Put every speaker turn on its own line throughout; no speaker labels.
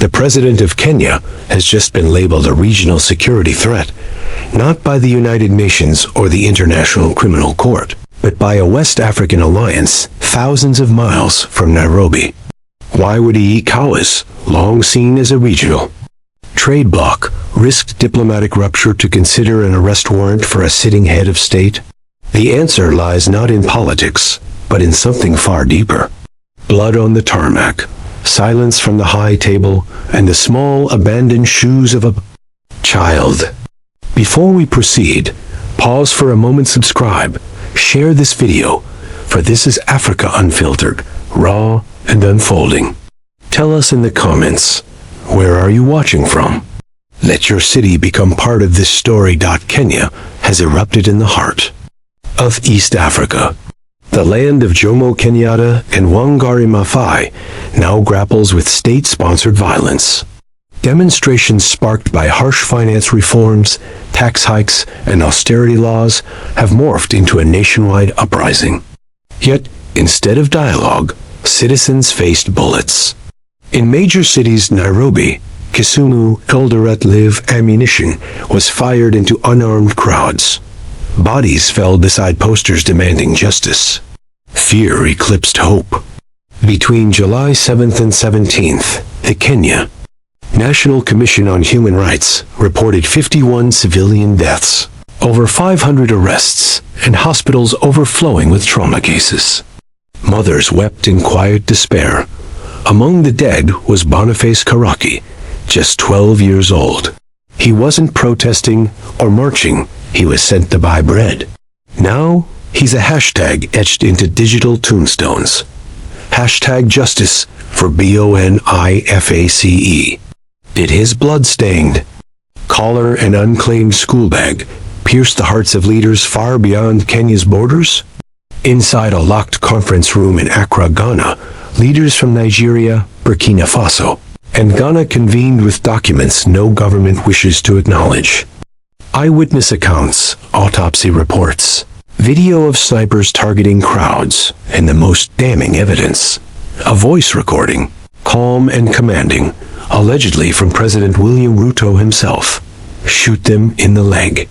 The president of Kenya has just been labeled a regional security threat, not by the United Nations or the International Criminal Court, but by a West African alliance thousands of miles from Nairobi. Why would ECOWAS, long seen as a regional trade bloc, risk diplomatic rupture to consider an arrest warrant for a sitting head of state? The answer lies not in politics, but in something far deeper. Blood on the tarmac, silence from the high table, and the small abandoned shoes of a child. Before we proceed, pause for a moment, subscribe, share this video, for this is Africa Unfiltered, raw and unfolding. Tell us in the comments, where are you watching from? Let your city become part of this story. Kenya has erupted in the heart of East Africa. The land of Jomo Kenyatta and Wangari Maathai now grapples with state-sponsored violence. Demonstrations sparked by harsh finance reforms, tax hikes, and austerity laws have morphed into a nationwide uprising. Yet, instead of dialogue, citizens faced bullets. In major cities Nairobi, Kisumu, Eldoret, live ammunition was fired into unarmed crowds. Bodies fell beside posters demanding justice. Fear eclipsed hope. Between July 7th and 17th, the Kenya National Commission on Human Rights reported 51 civilian deaths, over 500 arrests, and hospitals overflowing with trauma cases. Mothers wept in quiet despair. Among the dead was Boniface, just 12 years old. He wasn't protesting or marching. He was sent to buy bread. Now, he's a hashtag etched into digital tombstones. Hashtag justice for Boniface. Did his blood-stained collar and unclaimed school bag pierce the hearts of leaders far beyond Kenya's borders? Inside a locked conference room in Accra, Ghana, leaders from Nigeria, Burkina Faso, and Ghana convened with documents no government wishes to acknowledge. Eyewitness accounts, autopsy reports, video of snipers targeting crowds, and the most damning evidence, a voice recording, calm and commanding, allegedly from President William Ruto himself. Shoot them in the leg.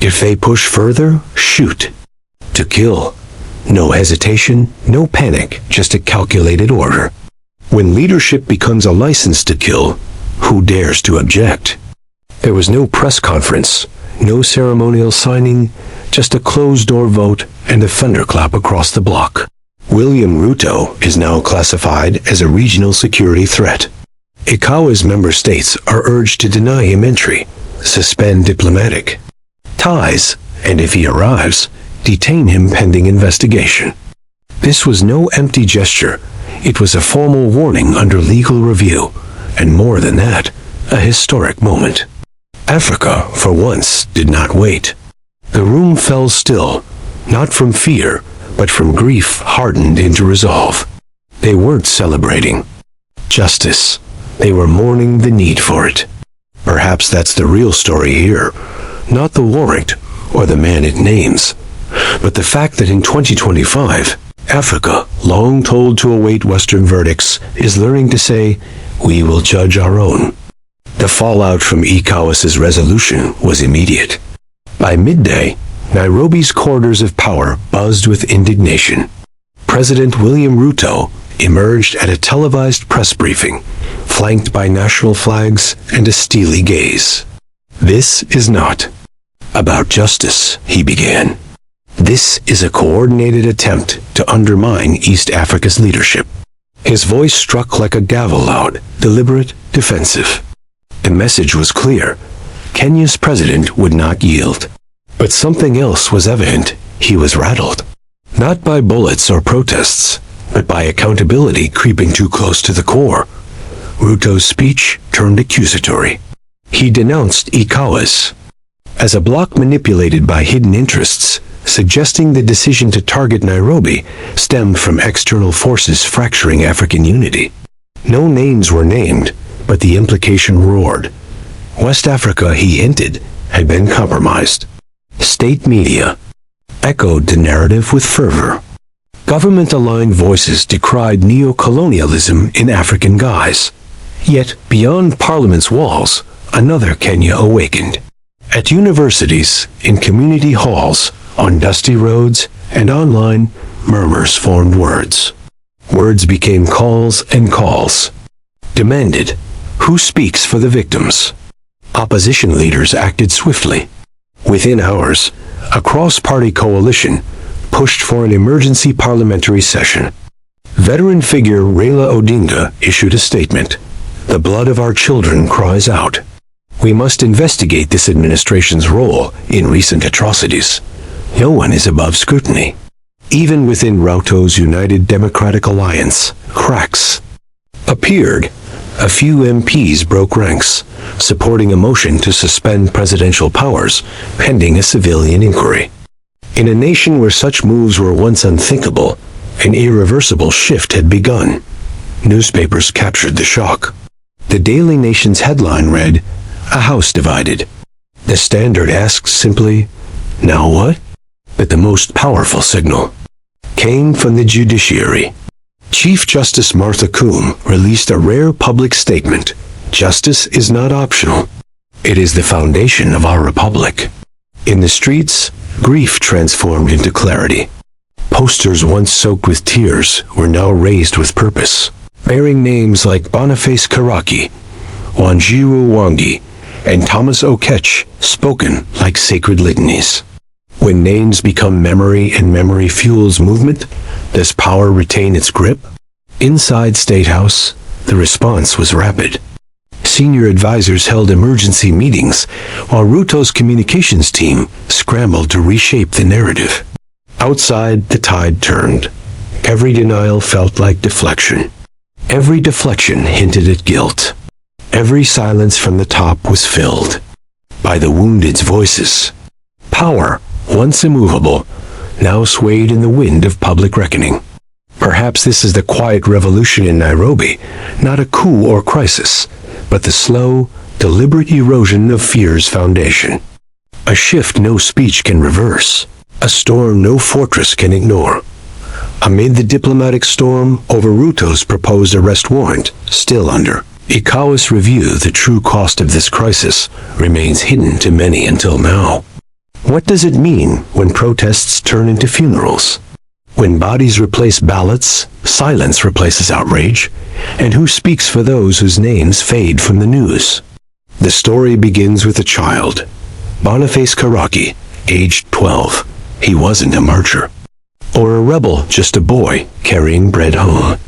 If they push further, shoot. To kill. No hesitation, no panic, just a calculated order. When leadership becomes a license to kill, who dares to object? There was no press conference, no ceremonial signing, just a closed-door vote and a thunderclap across the block. William Ruto is now classified as a regional security threat. ECOWAS member states are urged to deny him entry, suspend diplomatic ties, and if he arrives, detain him pending investigation. This was no empty gesture. It was a formal warning under legal review, and more than that, a historic moment. Africa, for once, did not wait. The room fell still, not from fear, but from grief hardened into resolve. They weren't celebrating justice. They were mourning the need for it. Perhaps that's the real story here, not the warrant or the man it names, but the fact that in 2025, Africa, long told to await Western verdicts, is learning to say, "We will judge our own." The fallout from ECOWAS's resolution was immediate. By midday, Nairobi's corridors of power buzzed with indignation. President William Ruto emerged at a televised press briefing, flanked by national flags and a steely gaze. "This is not about justice," he began. "This is a coordinated attempt to undermine East Africa's leadership." His voice struck like a gavel, loud, deliberate, defensive. The message was clear. Kenya's president would not yield. But something else was evident. He was rattled. Not by bullets or protests, but by accountability creeping too close to the core. Ruto's speech turned accusatory. He denounced ECOWAS as a bloc manipulated by hidden interests, suggesting the decision to target Nairobi stemmed from external forces fracturing African unity. No names were named, but the implication roared. West Africa, he hinted, had been compromised. State media echoed the narrative with fervor. Government-aligned voices decried neo-colonialism in African guise. Yet, beyond Parliament's walls, another Kenya awakened. At universities, in community halls, on dusty roads, and online, murmurs formed words. Words became calls and calls. Demanded, who speaks for the victims? Opposition leaders acted swiftly. Within hours, a cross-party coalition pushed for an emergency parliamentary session. Veteran figure Raila Odinga issued a statement. The blood of our children cries out. We must investigate this administration's role in recent atrocities. No one is above scrutiny. Even within Ruto's United Democratic Alliance, cracks appeared. A few MPs broke ranks, supporting a motion to suspend presidential powers pending a civilian inquiry. In a nation where such moves were once unthinkable, an irreversible shift had begun. Newspapers captured the shock. The Daily Nation's headline read, "A House Divided." The Standard asked simply, "Now what?" But the most powerful signal came from the judiciary. Chief Justice Martha Koome released a rare public statement. Justice is not optional. It is the foundation of our republic. In the streets, grief transformed into clarity. Posters once soaked with tears were now raised with purpose, bearing names like Boniface Karaki, Wanjiru Wangi, and Thomas Okech, spoken like sacred litanies. When names become memory and memory fuels movement, does power retain its grip? Inside State House, the response was rapid. Senior advisors held emergency meetings, while Ruto's communications team scrambled to reshape the narrative. Outside, the tide turned. Every denial felt like deflection. Every deflection hinted at guilt. Every silence from the top was filled by the wounded's voices. Power, once immovable, now swayed in the wind of public reckoning. Perhaps this is the quiet revolution in Nairobi, not a coup or crisis, but the slow, deliberate erosion of fear's foundation. A shift no speech can reverse, a storm no fortress can ignore. Amid the diplomatic storm over Ruto's proposed arrest warrant, still under ECOWAS review, the true cost of this crisis remains hidden to many until now. What does it mean when protests turn into funerals? When bodies replace ballots, silence replaces outrage, and who speaks for those whose names fade from the news? The story begins with a child, Boniface Karaki, aged 12. He wasn't a martyr, or a rebel, just a boy carrying bread home.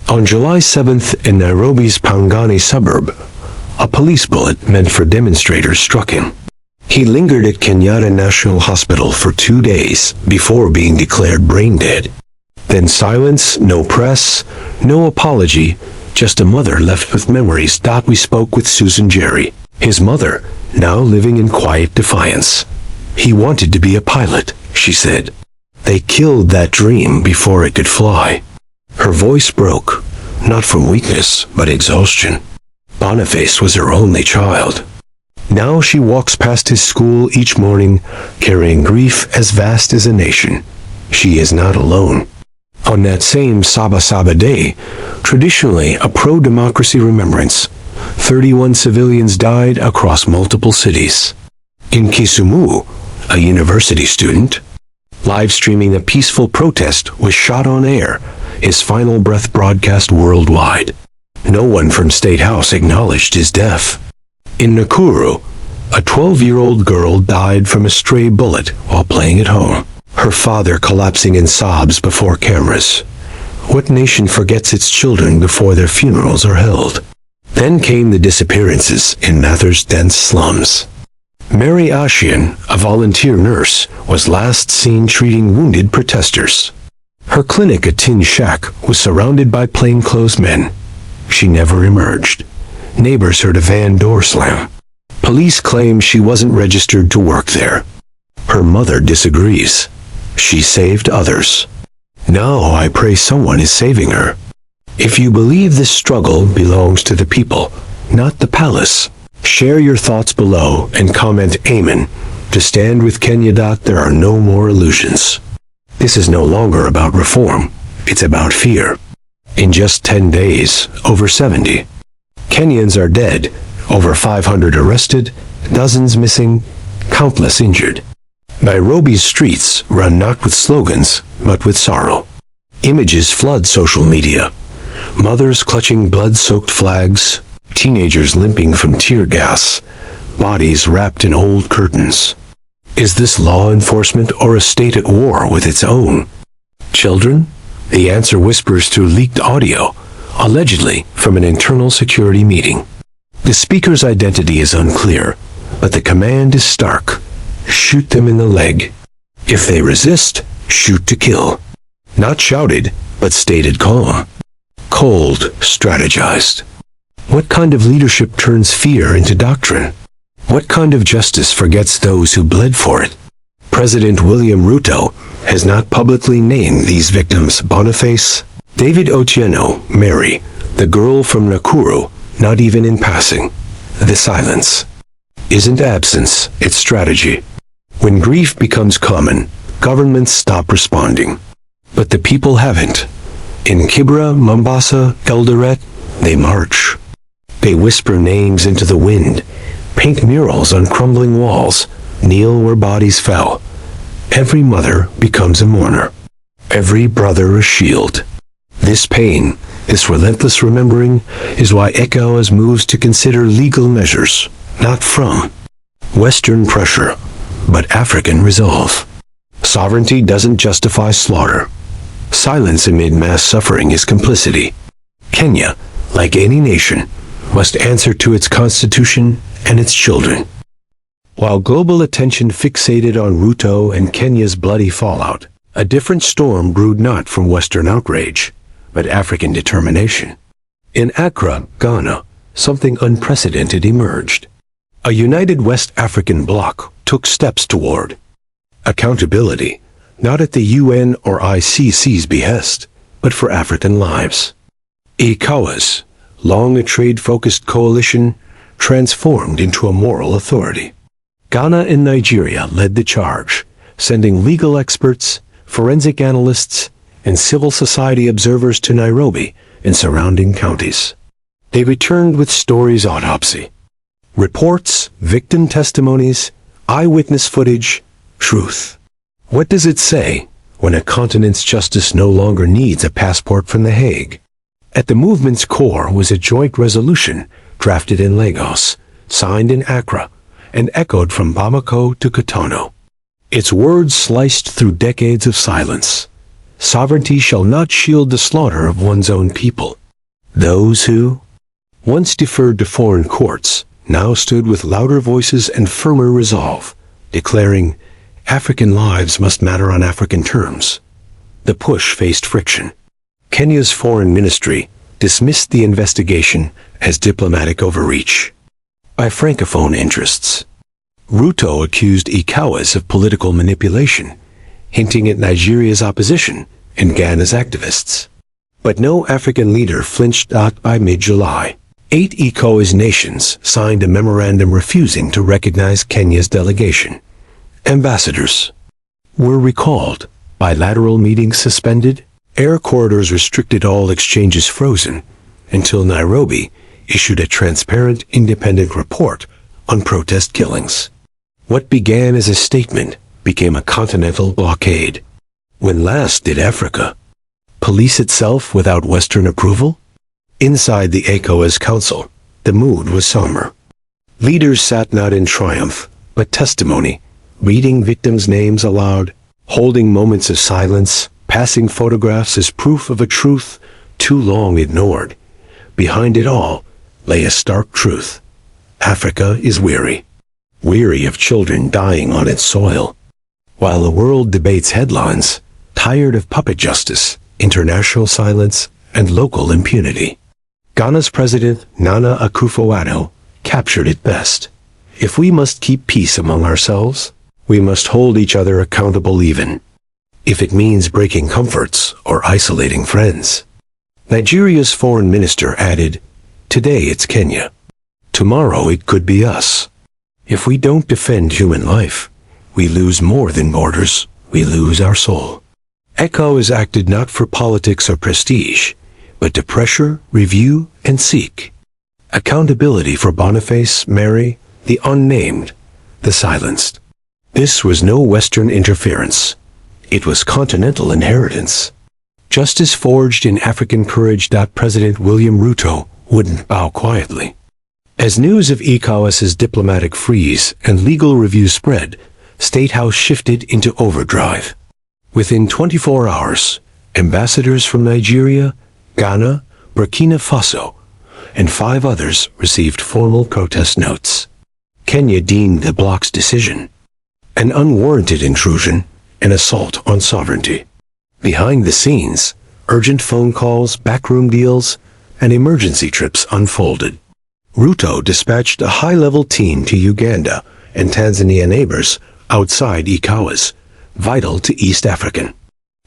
On July 7th in Nairobi's Pangani suburb, a police bullet meant for demonstrators struck him. He lingered at Kenyatta National Hospital for 2 days before being declared brain dead. Then silence, no press, no apology, just a mother left with memories. We spoke with Susan Jerry, his mother, now living in quiet defiance. He wanted to be a pilot, she said. They killed that dream before it could fly. Her voice broke, not from weakness, but exhaustion. Boniface was her only child. Now she walks past his school each morning, carrying grief as vast as a nation. She is not alone. On that same Saba Saba Day, traditionally a pro-democracy remembrance, 31 civilians died across multiple cities. In Kisumu, a university student, live streaming a peaceful protest, was shot on air, his final breath broadcast worldwide. No one from State House acknowledged his death. In Nakuru, a 12-year-old girl died from a stray bullet while playing at home, her father collapsing in sobs before cameras. What nation forgets its children before their funerals are held? Then came the disappearances in Mathur's dense slums. Mary Ashian, a volunteer nurse, was last seen treating wounded protesters. Her clinic, a tin shack, was surrounded by plainclothes men. She never emerged. Neighbors heard a van door slam. Police claim she wasn't registered to work there. Her mother disagrees. She saved others. Now I pray someone is saving her. If you believe this struggle belongs to the people, not the palace, share your thoughts below and comment Amen. To stand with Kenya. There are no more illusions. This is no longer about reform. It's about fear. In just 10 days, over 70 Kenyans are dead, over 500 arrested, dozens missing, countless injured. Nairobi's streets run not with slogans, but with sorrow. Images flood social media. Mothers clutching blood-soaked flags, teenagers limping from tear gas, bodies wrapped in old curtains. Is this law enforcement or a state at war with its own? Children? The answer whispers through leaked audio, allegedly from an internal security meeting. The speaker's identity is unclear, but the command is stark. Shoot them in the leg. If they resist, shoot to kill. Not shouted, but stated calm. Cold, strategized. What kind of leadership turns fear into doctrine? What kind of justice forgets those who bled for it? President William Ruto has not publicly named these victims. Boniface, David Otieno, Mary, the girl from Nakuru, not even in passing. The silence isn't absence, it's strategy. When grief becomes common, governments stop responding. But the people haven't. In Kibra, Mombasa, Eldoret, they march. They whisper names into the wind, paint murals on crumbling walls, kneel where bodies fell. Every mother becomes a mourner. Every brother a shield. This pain, this relentless remembering, is why ECOWAS moves to consider legal measures, not from Western pressure, but African resolve. Sovereignty doesn't justify slaughter. Silence amid mass suffering is complicity. Kenya, like any nation, must answer to its constitution and its children. While global attention fixated on Ruto and Kenya's bloody fallout, a different storm brewed not from Western outrage, but African determination. In Accra, Ghana, something unprecedented emerged. A united West African bloc took steps toward accountability, not at the UN or ICC's behest, but for African lives. ECOWAS, long a trade-focused coalition, transformed into a moral authority. Ghana and Nigeria led the charge, sending legal experts, forensic analysts, and civil society observers to Nairobi and surrounding counties. They returned with stories autopsy, reports, victim testimonies, eyewitness footage, truth. What does it say when a continent's justice no longer needs a passport from The Hague? At the movement's core was a joint resolution drafted in Lagos, signed in Accra, and echoed from Bamako to Cotonou. Its words sliced through decades of silence. Sovereignty shall not shield the slaughter of one's own people. Those who once deferred to foreign courts now stood with louder voices and firmer resolve, declaring, African lives must matter on African terms. The push faced friction. Kenya's foreign ministry dismissed the investigation as diplomatic overreach by francophone interests. Ruto accused ECOWAS of political manipulation, hinting at Nigeria's opposition and Ghana's activists. But no African leader flinched. By mid-July, 8 ECOWAS nations signed a memorandum refusing to recognize Kenya's delegation. Ambassadors were recalled, bilateral meetings suspended, air corridors restricted, all exchanges frozen, until Nairobi issued a transparent, independent report on protest killings. What began as a statement became a continental blockade. When last did Africa police itself without Western approval? Inside the ECOWAS Council, the mood was somber. Leaders sat not in triumph, but testimony, reading victims' names aloud, holding moments of silence, passing photographs as proof of a truth too long ignored. Behind it all lay a stark truth. Africa is weary. Weary of children dying on its soil. While the world debates headlines, tired of puppet justice, international silence, and local impunity. Ghana's president, Nana Akufo-Addo, captured it best. If we must keep peace among ourselves, we must hold each other accountable even if it means breaking comforts or isolating friends. Nigeria's foreign minister added, today it's Kenya. Tomorrow it could be us. If we don't defend human life, we lose more than borders, we lose our soul. ECOWAS acted not for politics or prestige, but to pressure, review, and seek Accountability for Boniface, Mary, the unnamed, the silenced. This was no Western interference. It was continental inheritance. Justice forged in African courage that President William Ruto wouldn't bow quietly. As news of ECOWAS's diplomatic freeze and legal review spread, State House shifted into overdrive. Within 24 hours, ambassadors from Nigeria, Ghana, Burkina Faso, and 5 others received formal protest notes. Kenya deemed the bloc's decision an unwarranted intrusion, an assault on sovereignty. Behind the scenes, urgent phone calls, backroom deals, and emergency trips unfolded. Ruto dispatched a high-level team to Uganda and Tanzania neighbors outside ECOWAS, vital to East African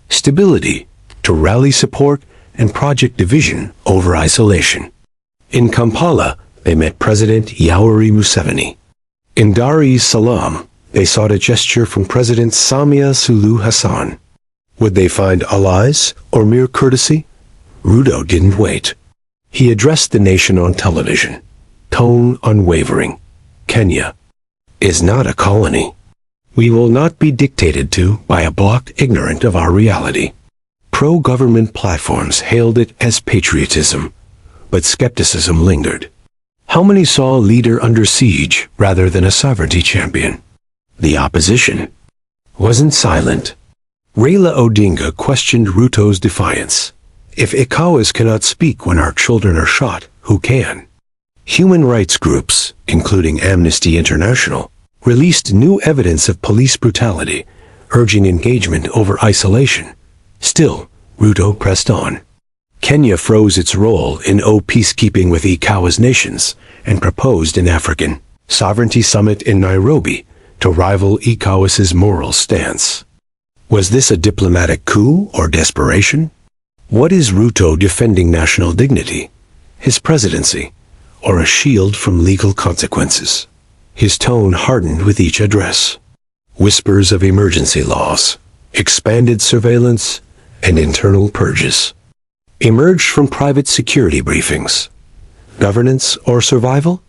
stability, to rally support and project division over isolation. In Kampala, they met President Yoweri Museveni. In Dar es Salaam, they sought a gesture from President Samia Suluhu Hassan. Would they find allies or mere courtesy? Ruto didn't wait. He addressed the nation on television. Tone unwavering. Kenya is not a colony. We will not be dictated to by a bloc ignorant of our reality. Pro-government platforms hailed it as patriotism, but skepticism lingered. How many saw a leader under siege rather than a sovereignty champion? The opposition wasn't silent. Raila Odinga questioned Ruto's defiance. If ECOWAS cannot speak when our children are shot, who can? Human rights groups, including Amnesty International, released new evidence of police brutality, urging engagement over isolation. Still, Ruto pressed on. Kenya froze its role in peacekeeping with ECOWAS nations and proposed an African sovereignty summit in Nairobi to rival ECOWAS's moral stance. Was this a diplomatic coup or desperation? What is Ruto defending national dignity, his presidency, or a shield from legal consequences? His tone hardened with each address. Whispers of emergency laws, expanded surveillance, and internal purges emerged from private security briefings. Governance or survival?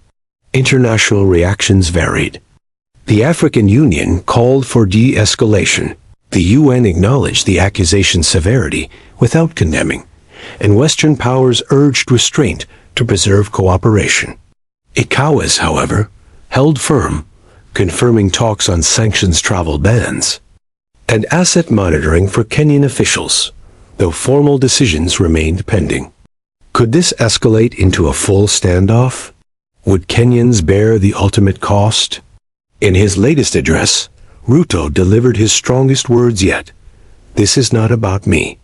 International reactions varied. The African Union called for de-escalation. The UN acknowledged the accusation's severity without condemning, and Western powers urged restraint to preserve cooperation. ECOWAS, however, held firm, confirming talks on sanctions, travel bans, and asset monitoring for Kenyan officials, though formal decisions remained pending. Could this escalate into a full standoff? Would Kenyans bear the ultimate cost? In his latest address, Ruto delivered his strongest words yet. This is not about me.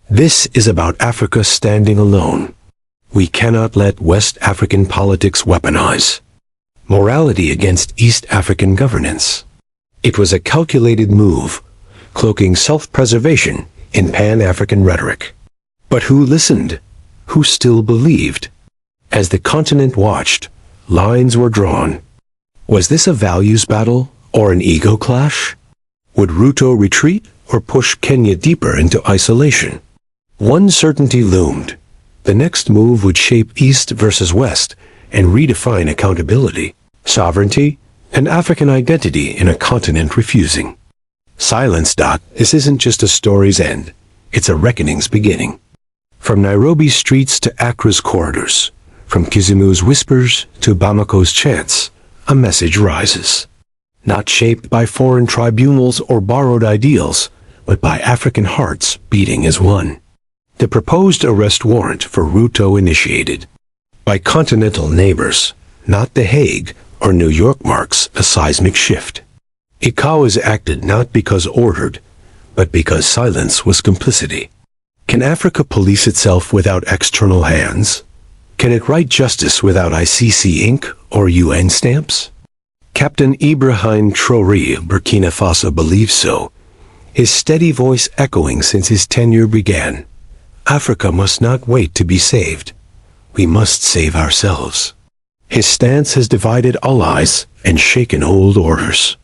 This is about Africa standing alone. We cannot let West African politics weaponize morality against East African governance. It was a calculated move, cloaking self-preservation in Pan-African rhetoric. But who listened? Who still believed? As the continent watched, lines were drawn. Was this a values battle or an ego clash? Would Ruto retreat or push Kenya deeper into isolation? One certainty loomed. The next move would shape East versus West and redefine accountability, sovereignty, and African identity in a continent refusing. Silence. This isn't just a story's end. It's a reckoning's beginning. From Nairobi's streets to Accra's corridors, from Kisumu's whispers to Bamako's chants, a message rises. Not shaped by foreign tribunals or borrowed ideals, but by African hearts beating as one. The proposed arrest warrant for Ruto initiated by continental neighbors, not The Hague or New York, marks a seismic shift. ECOWAS acted not because ordered, but because silence was complicity. Can Africa police itself without external hands? Can it write justice without ICC ink or UN stamps? Captain Ibrahim Traoré of Burkina Faso believes so, his steady voice echoing since his tenure began. Africa must not wait to be saved. We must save ourselves. His stance has divided allies and shaken old orders.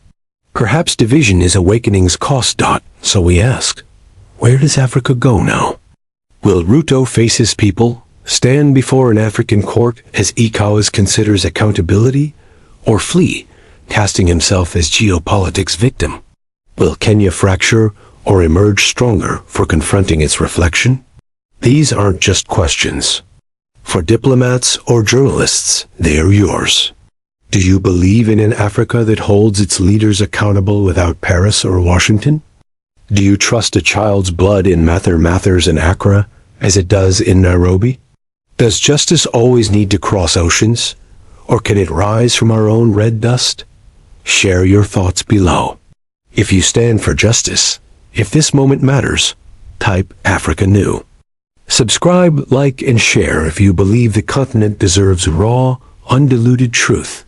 Perhaps division is awakening's cost. So we ask, where does Africa go now? Will Ruto face his people, Stand before an African court as ECOWAS considers accountability, or flee, casting himself as geopolitics victim? Will Kenya fracture or emerge stronger for confronting its reflection? These aren't just questions. For diplomats or journalists, they are yours. Do you believe in an Africa that holds its leaders accountable without Paris or Washington? Do you trust a child's blood in Mathers in Accra as it does in Nairobi? Does justice always need to cross oceans, or can it rise from our own red dust? Share your thoughts below. If you stand for justice, if this moment matters, type Africa New. Subscribe, like, and share if you believe the continent deserves raw, undiluted truth.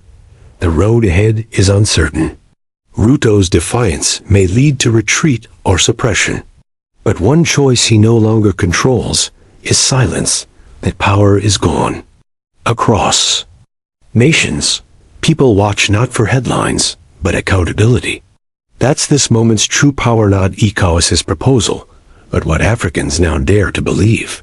The road ahead is uncertain. Ruto's defiance may lead to retreat or suppression. But one choice he no longer controls is silence, that power is gone. Across nations, people watch not for headlines, but accountability. That's this moment's true power, not ECOWAS's proposal, but what Africans now dare to believe.